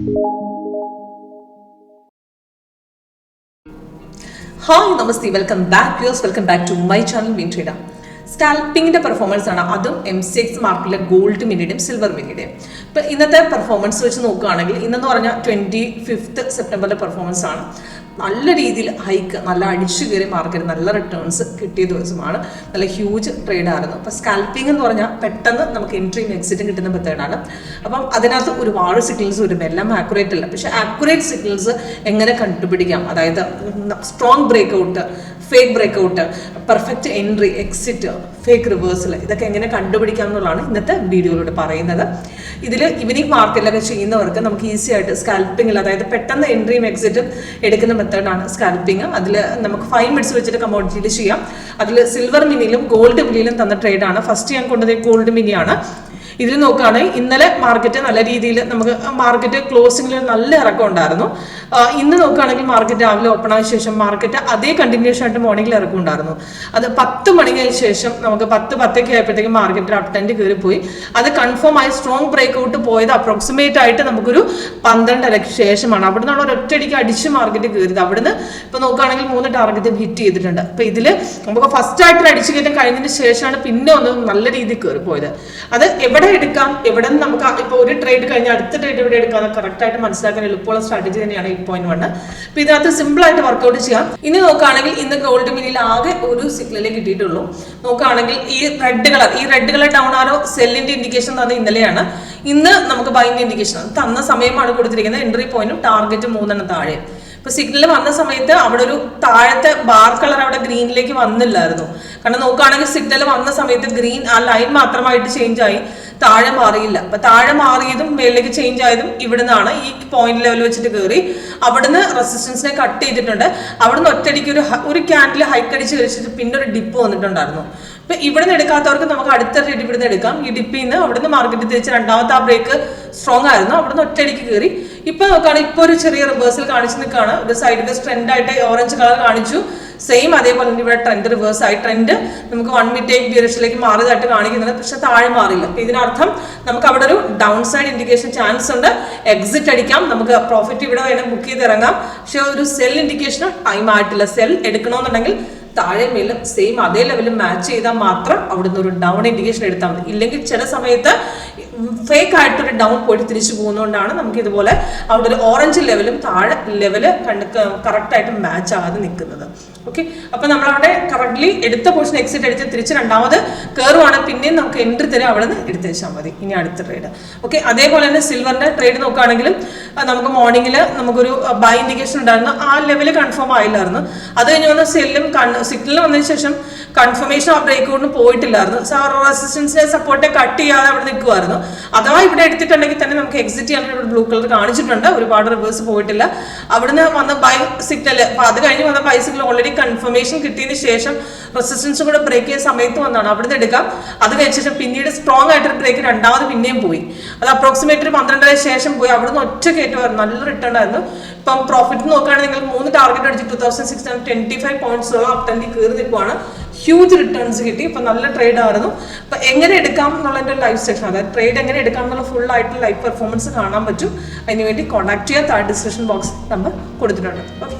Hi, Namaste. Welcome back, viewers. Welcome back to my channel, WinTrader. സ്കാൽപ്പിങ്ങിന്റെ performance ആണ്, അതും MCX മാർക്കറ്റിലെ gold മിനിയുടെയും silver മിനിയുടെയും. ഇപ്പം ഇന്നത്തെ പെർഫോമൻസ് വെച്ച് നോക്കുകയാണെങ്കിൽ ഇന്നെന്ന് പറഞ്ഞാൽ 25 സെപ്റ്റംബറിലെ പെർഫോമൻസ് ആണ്. നല്ല രീതിയിൽ ഹൈക്ക്, നല്ല അടിച്ചു കയറി മാർക്കറ്റ് നല്ല റിട്ടേൺസ് കിട്ടിയ ദിവസമാണ്. നല്ല ഹ്യൂജ് ട്രേഡായിരുന്നു. അപ്പോൾ സ്കാൽപ്പിംഗ് എന്ന് പറഞ്ഞാൽ പെട്ടെന്ന് നമുക്ക് എൻട്രിയും എക്സിറ്റും കിട്ടുന്ന മെത്തേഡാണ്. അപ്പം അതിനകത്ത് ഒരുപാട് സിഗ്നൽസ് വരും, എല്ലാം ആക്യുറേറ്റ് അല്ല. പക്ഷേ ആക്യുറേറ്റ് സിഗ്നൽസ് എങ്ങനെ കണ്ടുപിടിക്കാം, അതായത് strong breakout, fake breakout, perfect entry, exit, fake reversal, ഇതൊക്കെ എങ്ങനെ കണ്ടുപിടിക്കാം എന്നുള്ളതാണ് ഇന്നത്തെ വീഡിയോയിലൂടെ പറയുന്നത്. ഇതിൽ ഈവനിങ് മാർക്കറ്റിലൊക്കെ ചെയ്യുന്നവർക്ക് നമുക്ക് ഈസി ആയിട്ട് സ്കാൽപ്പിങ്ങിൽ, അതായത് പെട്ടെന്ന് എൻട്രിയും എക്സിറ്റും എടുക്കുന്ന മെത്തേഡാണ് സ്കാൽപ്പിങ്. അതിൽ നമുക്ക് 5 മിനിറ്റ്സ് വെച്ചിട്ട് കമോഡിറ്റിയിൽ ചെയ്യാം. അതിൽ സിൽവർ മിനിയിലും ഗോൾഡ് മിനിയിലും തന്ന ട്രേഡാണ്. ഫസ്റ്റ് ഞാൻ കൊണ്ടുപോയി ഗോൾഡ് മിനിയാണ്. ഇതിൽ നോക്കുകയാണെങ്കിൽ ഇന്നലെ മാർക്കറ്റ് നല്ല രീതിയിൽ നമുക്ക് മാർക്കറ്റ് ക്ലോസിംഗിൽ നല്ല ഇറക്കം ഉണ്ടായിരുന്നു. ഇന്ന് നോക്കുകയാണെങ്കിൽ മാർക്കറ്റ് രാവിലെ ഓപ്പൺ ആയ ശേഷം മാർക്കറ്റ് അതേ കണ്ടിന്യൂഷൻ ആയിട്ട് മോർണിംഗിൽ ഇറക്കം ഉണ്ടായിരുന്നു. അത് 10 മണിക്ക് ശേഷം നമുക്ക് 10:10 ആയപ്പോഴത്തേക്കും മാർക്കറ്റിൽ അപ് ട്രെൻഡ് കയറിപ്പോയി. അത് കൺഫേം ആയി സ്ട്രോങ് ബ്രേക്ക് ഔട്ട് പോയത് അപ്രോക്സിമേറ്റ് ആയിട്ട് നമുക്കൊരു 12:30 ശേഷമാണ്. അവിടെ നിന്നാണ് ഒരൊറ്റയടിക്ക് അടിച്ച് മാർക്കറ്റ് കയറിയത്. അവിടുന്ന് ഇപ്പൊ നോക്കുകയാണെങ്കിൽ 3 ടാർഗറ്റ് ഹിറ്റ് ചെയ്തിട്ടുണ്ട്. അപ്പൊ ഇതിൽ നമുക്ക് ഫസ്റ്റ് ആയിട്ട് അടിച്ചു കയറ്റം കഴിഞ്ഞതിന് ശേഷമാണ് പിന്നെ ഒന്ന് നല്ല രീതിയിൽ കയറിപ്പോയത്. അത് എവിടെ എടുക്കാം, എവിടെ നിന്ന് നമുക്ക് ഇപ്പൊ ഒരു ട്രേഡ് കഴിഞ്ഞാൽ അടുത്ത ട്രേഡ് എവിടെ എടുക്കാം കറക്റ്റ് ആയിട്ട് മനസ്സിലാക്കാൻ എളുപ്പമുള്ള സ്ട്രാറ്റജി തന്നെയാണ് 8.1. അപ്പൊ ഇതിനകത്ത് സിമ്പിൾ ആയിട്ട് വർക്ക്ഔട്ട് ചെയ്യാം. ഇനി നോക്കുകയാണെങ്കിൽ ഇന്ന് ഗോൾഡ് മിനിയിൽ ആകെ ഒരു സിഗ്നലേ കിട്ടിയിട്ടുള്ളൂ. നോക്കുകയാണെങ്കിൽ ഈ റെഡ് കളർ ഡൗൺ ആരോ സെല്ലിന്റെ ഇൻഡിക്കേഷൻ തന്ന ഇന്നലെയാണ്. ഇന്ന് നമുക്ക് ബൈന്റെ ഇൻഡിക്കേഷൻ തന്ന സമയമാണ് കൊടുത്തിരിക്കുന്നത്. എൻട്രി പോയിന്റും ടാർഗറ്റ് 3 താഴെ. ഇപ്പൊ സിഗ്നൽ വന്ന സമയത്ത് അവിടെ ഒരു താഴത്തെ ബാർ കളർ അവിടെ ഗ്രീനിലേക്ക് വന്നില്ലായിരുന്നു. കാരണം നോക്കുകയാണെങ്കിൽ സിഗ്നൽ വന്ന സമയത്ത് ഗ്രീൻ ആ ലൈൻ മാത്രമായിട്ട് ചേഞ്ച് ആയി, താഴെ മാറിയില്ല. അപ്പൊ താഴെ മാറിയതും മേളിലേക്ക് ചേഞ്ച് ആയതും ഇവിടെ നിന്നാണ്. ഈ പോയിന്റ് ലെവൽ വെച്ചിട്ട് കയറി അവിടുന്ന് റെസിസ്റ്റൻസിനെ കട്ട് ചെയ്തിട്ടുണ്ട്. അവിടുന്ന് ഒറ്റയടിക്ക് ഒരു ക്യാൻഡിൽ ഹൈക്ക് അടിച്ച് കഴിച്ചിട്ട് പിന്നെ ഒരു ഡിപ്പ് വന്നിട്ടുണ്ടായിരുന്നു. ഇപ്പൊ ഇവിടെ നിന്ന് എടുക്കാത്തവർക്ക് നമുക്ക് അടുത്ത ട്രേഡ് ഇവിടെ നിന്ന് എടുക്കാം. ഈ ഡിപ്പിൽ നിന്ന് അവിടുന്ന് മാർക്കറ്റ് തിരിച്ച് രണ്ടാമത്തെ ആ ബ്രേക്ക് സ്ട്രോങ് ആയിരുന്നു, അവിടുന്ന് ഒറ്റയടിക്ക് കയറി. ഇപ്പൊ നോക്കുകയാണെങ്കിൽ ഇപ്പൊ ഒരു ചെറിയ റിവേഴ്സൽ കാണിച്ചു നിൽക്കുകയാണ്. ഒരു സൈഡിൽ ട്രെൻഡ് ആയിട്ട് ഓറഞ്ച് കളർ കാണിച്ചു. സെയിം അതേപോലെ തന്നെ ഇവിടെ ട്രെൻഡ് റിവേഴ്സ് ആയി. ട്രെൻഡ് നമുക്ക് 1 മിനിറ്റ് ഡ്യൂറേഷനിലേക്ക് മാറിയതായിട്ട് കാണിക്കുന്നുണ്ട്, പക്ഷെ താഴെ മാറില്ല. അപ്പൊ ഇതിനർത്ഥം നമുക്ക് അവിടെ ഒരു ഡൗൺ സൈഡ് ഇൻഡിക്കേഷൻ ചാൻസ് ഉണ്ട്. എക്സിറ്റ് അടിക്കാം, നമുക്ക് പ്രോഫിറ്റ് ഇവിടെ വേണം ബുക്ക് ചെയ്ത് ഇറങ്ങാം. പക്ഷെ ഒരു സെൽ ഇൻഡിക്കേഷൻ ടൈം ആയിട്ടില്ല. സെൽ എടുക്കണമെന്നുണ്ടെങ്കിൽ താഴെ മേലും സെയിം അതേ ലെവലിൽ മാച്ച് ചെയ്താൽ മാത്രം അവിടുന്ന് ഒരു ഡൗൺ ഇൻഡിക്കേഷൻ എടുത്താൽ മതി. ഇല്ലെങ്കിൽ ചില സമയത്ത് ഫേക്ക് ആയിട്ടൊരു ഡൗൺ പോയിട്ട് തിരിച്ചു പോകുന്നതുകൊണ്ടാണ് നമുക്ക് ഇതുപോലെ അവിടെ ഒരു ഓറഞ്ച് ലെവലും താഴെ ലെവല് കറക്റ്റായിട്ട് മാച്ച് ആകാതെ നിൽക്കുന്നത്. ഓക്കെ, അപ്പൊ നമ്മളവിടെ കറക്റ്റ്ലി എടുത്ത പോർഷൻ എക്സിറ്റ് അടിച്ച് തിരിച്ച് രണ്ടാമത് കയറുവാണ്. പിന്നെയും നമുക്ക് എൻട്രി തരാം, അവിടെ നിന്ന് എടുത്ത് വെച്ചാൽ മതി. ഇനി അടുത്ത ട്രേഡ്. ഓക്കെ, അതേപോലെ തന്നെ സിൽവറിന്റെ ട്രേഡ് നോക്കുകയാണെങ്കിലും നമുക്ക് മോർണിംഗിൽ നമുക്കൊരു ബൈ ഇൻഡിക്കേഷൻ ഉണ്ടായിരുന്നു. ആ ലെവല് കൺഫേം ആയില്ലായിരുന്നു. അത് കഴിഞ്ഞ് വന്ന സിഗ്നൽ വന്നതിന് ശേഷം കൺഫർമേഷൻ ആ ബ്രേക്ക് ഔട്ടിന് പോയിട്ടില്ലായിരുന്നു. റെസിസ്റ്റൻസിനെ സപ്പോർട്ട് കട്ട് ചെയ്യാതെ അവിടെ നിൽക്കുമായിരുന്നു. അഥവാ ഇവിടെ എടുത്തിട്ടുണ്ടെങ്കിൽ തന്നെ നമുക്ക് എക്സിറ്റ് ചെയ്യാൻ ഇവിടെ ബ്ലൂ കളർ കാണിച്ചിട്ടുണ്ട്. ഒരുപാട് റിവേഴ്സ് പോയിട്ടില്ല. അവിടുന്ന് വന്ന ബൈ സിഗ്നൽ, അപ്പൊ അത് കഴിഞ്ഞ് വന്ന ബൈ സിഗ്നൽ ഓൾറെഡി കൺഫർമേഷൻ കിട്ടിയതിന് ശേഷം റെസിസ്റ്റൻസ് കൂടെ ബ്രേക്ക് ചെയ്യുന്ന സമയത്ത് വന്നാണ് അവിടുന്ന് എടുക്കാം. അത് കഴിഞ്ഞ ശേഷം പിന്നീട് സ്ട്രോങ് ആയിട്ടൊരു ബ്രേക്ക് രണ്ടാമത് പിന്നെയും പോയി. അത് അപ്രോക്സിമേറ്റ് 12 ശേഷം പോയി. അവിടുന്ന് ഒറ്റ കയറ്റമായിരുന്നു, നല്ല റിട്ടേൺ ആയിരുന്നു. ഇപ്പം പ്രോഫിറ്റ് നോക്കുകയാണെങ്കിൽ നിങ്ങൾ 3 ടാർഗറ്റ് അടിച്ച് 2625 പോയിന്റ്സോളം അപ് ട്രെൻഡിൽ കയറി നിൽക്കുവാണ്. ഹ്യൂജ് റിട്ടേൺസ് കിട്ടി. ഇപ്പൊ നല്ല ട്രേഡ് ആയിരുന്നു. അപ്പൊ എങ്ങനെ എടുക്കാം എന്നുള്ളതിന്റെ ലൈവ് സെക്ഷൻ, അതായത് ട്രേഡ് എങ്ങനെ എടുക്കാം എന്നുള്ള ഫുൾ ആയിട്ട് ലൈവ് പെർഫോമൻസ് കാണാൻ പറ്റും. അതിനുവേണ്ടി കോൺടാക്ട് ചെയ്യാൻ താഴെ ഡിസ്ക്രിപ്ഷൻ ബോക്സ് നമ്പർ കൊടുത്തിട്ടുണ്ട്. ഓക്കെ.